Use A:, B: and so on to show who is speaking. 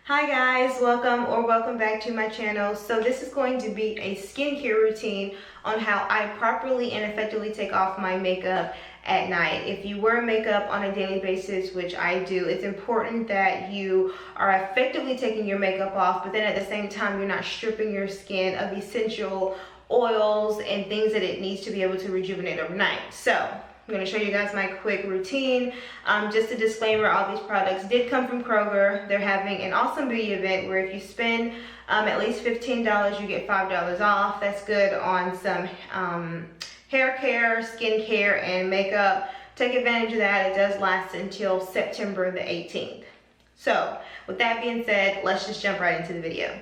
A: Hi guys, welcome back to my channel. So this is going to be a skincare routine on how I properly and effectively take off my makeup at night. If you wear makeup on a daily basis, which I do, it's important that you are effectively taking your makeup off, but then at the same time you're not stripping your skin of essential oils and things that it needs to be able to rejuvenate overnight. So I'm going to show you guys my quick routine. Just a disclaimer, all these products did come from Kroger. They're having an awesome beauty event where if you spend at least $15, you get $5 off. That's good on some hair care, skin care, and makeup. Take advantage of that. It does last until September the 18th. So with that being said, let's just jump right into the video.